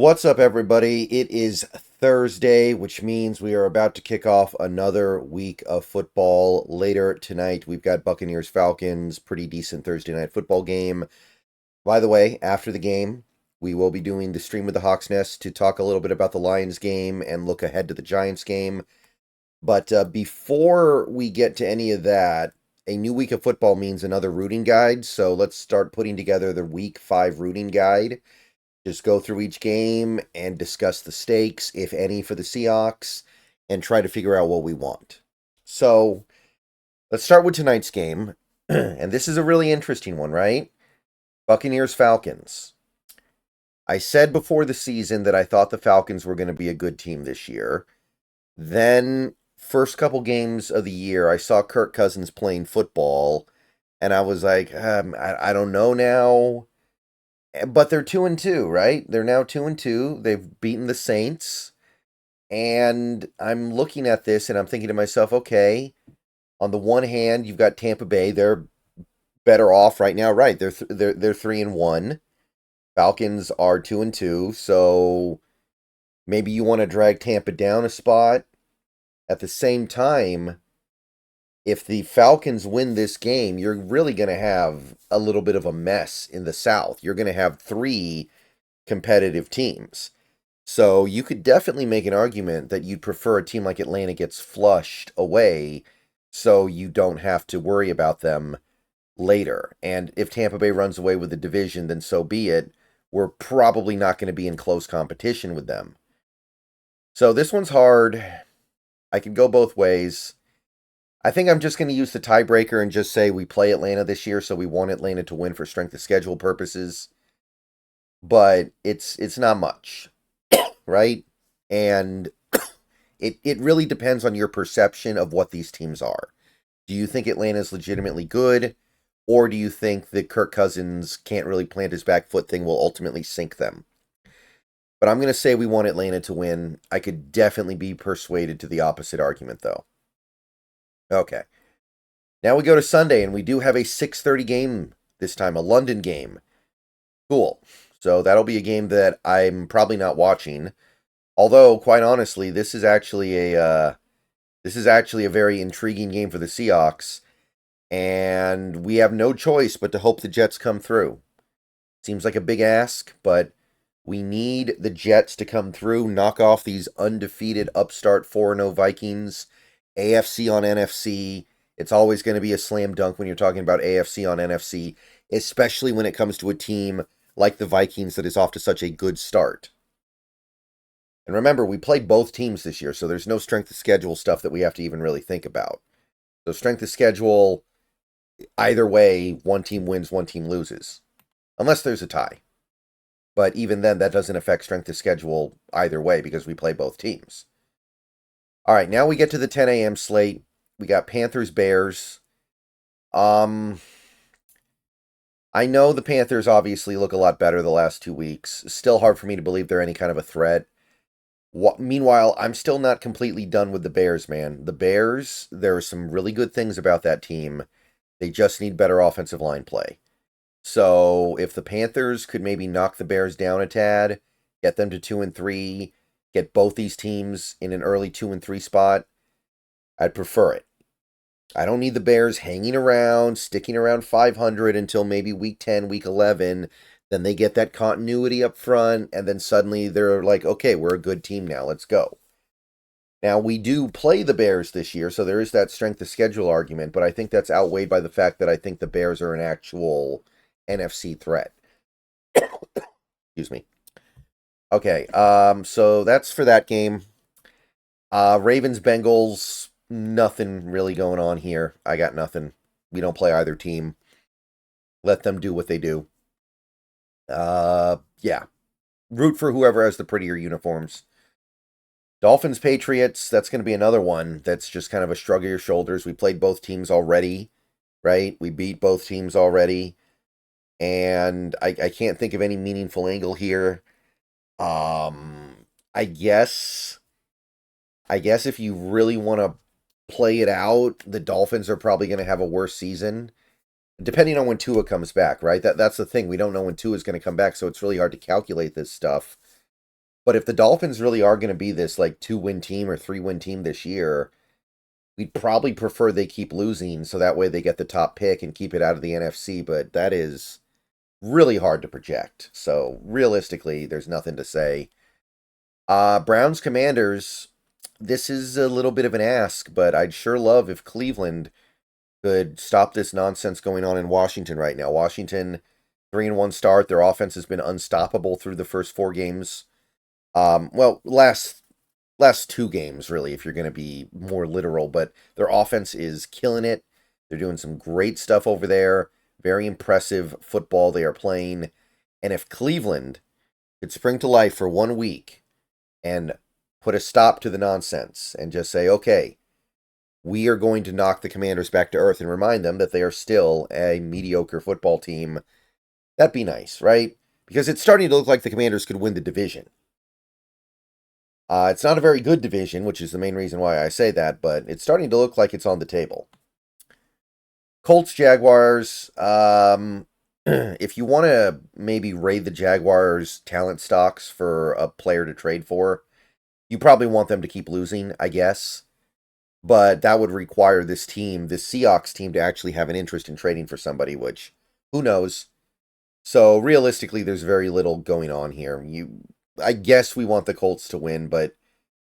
What's up, everybody? It is Thursday, which means we are about to kick off another week of football. Later tonight, we've got Buccaneers Falcons, pretty decent Thursday night football game. By the way, after the game, we will be doing the stream with the Hawks Nest to talk a little bit about the Lions game and look ahead to the Giants game. But before we get to any of that, a new week of football means another rooting guide. So let's start putting together the week 5 rooting guide. Just go through each game and discuss the stakes, if any, for the Seahawks, and try to figure out what we want. So, let's start with tonight's game. And this is a really interesting one, right? Buccaneers Falcons. I said before the season that I thought the Falcons were going to be a good team this year. Then, first couple games of the year, I saw Kirk Cousins playing football, and I was like, I don't know now. But they're 2-2, right? They're now 2-2. They've beaten the Saints. And I'm looking at this and I'm thinking to myself, okay, on the one hand, you've got Tampa Bay. They're better off right now, right? They're 3-1. Falcons are 2-2. So maybe you want to drag Tampa down a spot. At the same time, if the Falcons win this game, you're really going to have a little bit of a mess in the South. You're going to have 3 competitive teams. So you could definitely make an argument that you'd prefer a team like Atlanta gets flushed away so you don't have to worry about them later. And if Tampa Bay runs away with the division, then so be it. We're probably not going to be in close competition with them. So this one's hard. I could go both ways. I think I'm just going to use the tiebreaker and just say we play Atlanta this year, so we want Atlanta to win for strength of schedule purposes. But it's not much, right? And it really depends on your perception of what these teams are. Do you think Atlanta is legitimately good, or do you think that Kirk Cousins can't really plant his back foot thing will ultimately sink them? But I'm going to say we want Atlanta to win. I could definitely be persuaded to the opposite argument, though. Okay. Now we go to Sunday, and we do have a 6:30 game this time, a London game. Cool. So that'll be a game that I'm probably not watching. Although, quite honestly, this is actually a very intriguing game for the Seahawks, and we have no choice but to hope the Jets come through. Seems like a big ask, but we need the Jets to come through, knock off these undefeated upstart 4-0 Vikings. AFC on NFC, it's always going to be a slam dunk when you're talking about AFC on NFC, especially when it comes to a team like the Vikings that is off to such a good start. And remember, we play both teams this year, so there's no strength of schedule stuff that we have to even really think about. So strength of schedule, either way, one team wins, one team loses. Unless there's a tie. But even then, that doesn't affect strength of schedule either way because we play both teams. All right, now we get to the 10 a.m. slate. We got Panthers-Bears. I know the Panthers obviously look a lot better the last 2 weeks. Still hard for me to believe they're any kind of a threat. Meanwhile, I'm still not completely done with the Bears, man. The Bears, there are some really good things about that team. They just need better offensive line play. So if the Panthers could maybe knock the Bears down a tad, get them to 2-3, get both these teams in an early 2-3 spot, I'd prefer it. I don't need the Bears hanging around, sticking around 500 until maybe week 10, week 11. Then they get that continuity up front, and then suddenly they're like, okay, we're a good team now, let's go. Now, we do play the Bears this year, so there is that strength of schedule argument, but I think that's outweighed by the fact that I think the Bears are an actual NFC threat. Excuse me. Okay, so that's for that game. Ravens-Bengals, nothing really going on here. I got nothing. We don't play either team. Let them do what they do. Yeah. Root for whoever has the prettier uniforms. Dolphins-Patriots, that's going to be another one that's just kind of a shrug of your shoulders. We played both teams already, right? We beat both teams already. And I can't think of any meaningful angle here. I guess if you really want to play it out, the Dolphins are probably going to have a worse season, depending on when Tua comes back, right? That's the thing. We don't know when Tua is going to come back, so it's really hard to calculate this stuff. But if the Dolphins really are going to be this like 2-win team or 3-win team this year, we'd probably prefer they keep losing so that way they get the top pick and keep it out of the NFC. But that is really hard to project. So realistically, there's nothing to say. Browns Commanders, this is a little bit of an ask, but I'd sure love if Cleveland could stop this nonsense going on in Washington right now. Washington, 3-1 start. Their offense has been unstoppable through the first 4 games. Well, last 2 games, really, if you're going to be more literal, but their offense is killing it. They're doing some great stuff over there. Very impressive football they are playing. And if Cleveland could spring to life for 1 week and put a stop to the nonsense and just say, okay, we are going to knock the Commanders back to earth and remind them that they are still a mediocre football team, that'd be nice, right? Because it's starting to look like the Commanders could win the division. It's not a very good division, which is the main reason why I say that, but it's starting to look like it's on the table. Colts, Jaguars. If you want to maybe raid the Jaguars' talent stocks for a player to trade for, you probably want them to keep losing, I guess. But that would require this team, this Seahawks team, to actually have an interest in trading for somebody, which, who knows? So realistically, there's very little going on here. I guess we want the Colts to win, but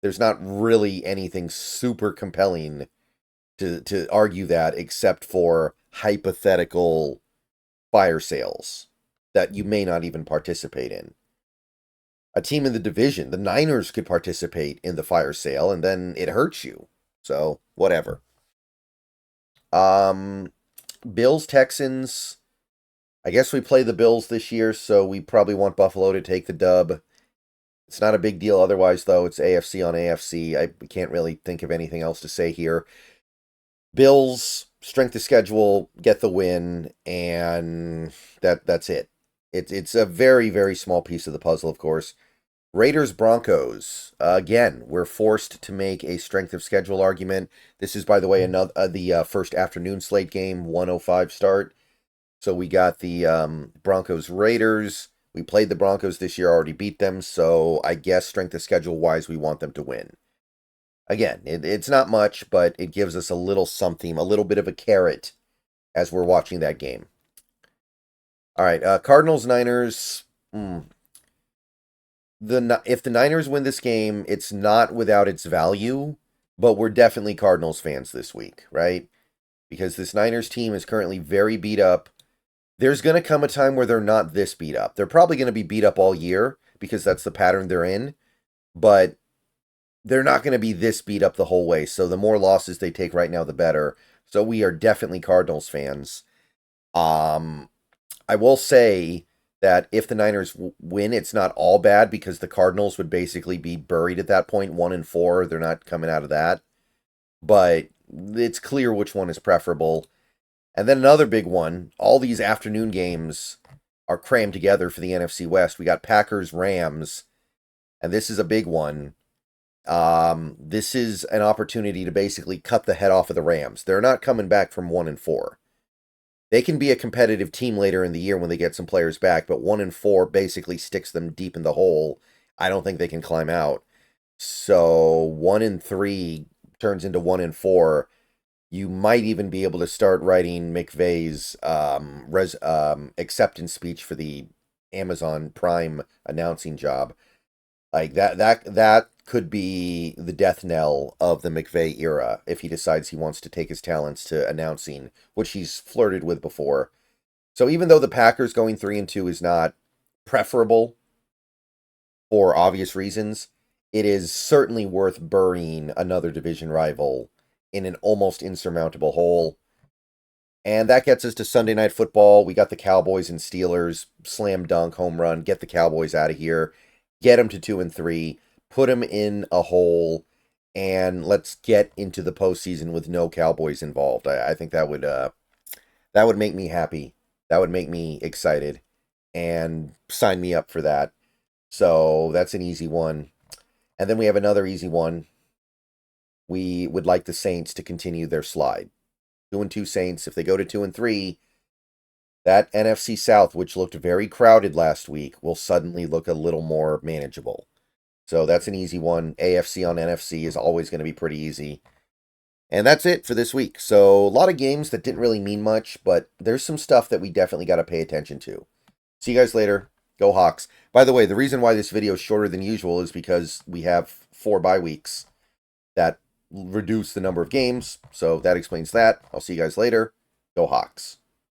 there's not really anything super compelling to argue that except for hypothetical fire sales that you may not even participate in. A team in the division, the Niners, could participate in the fire sale, and then it hurts you. So, whatever. Bills, Texans. I guess we play the Bills this year, so we probably want Buffalo to take the dub. It's not a big deal otherwise, though. It's AFC on AFC. I can't really think of anything else to say here. Bills, strength of schedule, get the win, and that's it. It's a very, very small piece of the puzzle, of course. Raiders, Broncos. Again, we're forced to make a strength of schedule argument. This is, by the way, the first afternoon slate game, 1:05 start. So we got the Broncos, Raiders. We played the Broncos this year, already beat them, so I guess strength of schedule-wise, we want them to win. Again, it's not much, but it gives us a little something, a little bit of a carrot as we're watching that game. All right, Cardinals, Niners. If the Niners win this game, it's not without its value, but we're definitely Cardinals fans this week, right? Because this Niners team is currently very beat up. There's going to come a time where they're not this beat up. They're probably going to be beat up all year because that's the pattern they're in, but they're not going to be this beat up the whole way. So the more losses they take right now, the better. So we are definitely Cardinals fans. I will say that if the Niners win, it's not all bad because the Cardinals would basically be buried at that point, 1-4. They're not coming out of that. But it's clear which one is preferable. And then another big one, all these afternoon games are crammed together for the NFC West. We got Packers, Rams, and this is a big one. This is an opportunity to basically cut the head off of the Rams. They're not coming back from 1-4. They can be a competitive team later in the year when they get some players back, but 1-4 basically sticks them deep in the hole. I don't think they can climb out. So 1-3 turns into 1-4. You might even be able to start writing McVay's acceptance speech for the Amazon Prime announcing job. Like that could be the death knell of the McVay era if he decides he wants to take his talents to announcing, which he's flirted with before. So even though the Packers going 3-2 is not preferable for obvious reasons, it is certainly worth burying another division rival in an almost insurmountable hole. And that gets us to Sunday Night Football. We got the Cowboys and Steelers, slam dunk, home run, get the Cowboys out of here, get them to 2-3, put them in a hole, and let's get into the postseason with no Cowboys involved. I think that would make me happy. That would make me excited and sign me up for that. So that's an easy one. And then we have another easy one. We would like the Saints to continue their slide. 2-2 Saints. If they go to 2-3, that NFC South, which looked very crowded last week, will suddenly look a little more manageable. So that's an easy one. AFC on NFC is always going to be pretty easy. And that's it for this week. So a lot of games that didn't really mean much, but there's some stuff that we definitely got to pay attention to. See you guys later. Go Hawks. By the way, the reason why this video is shorter than usual is because we have 4 bye weeks that reduce the number of games. So that explains that. I'll see you guys later. Go Hawks.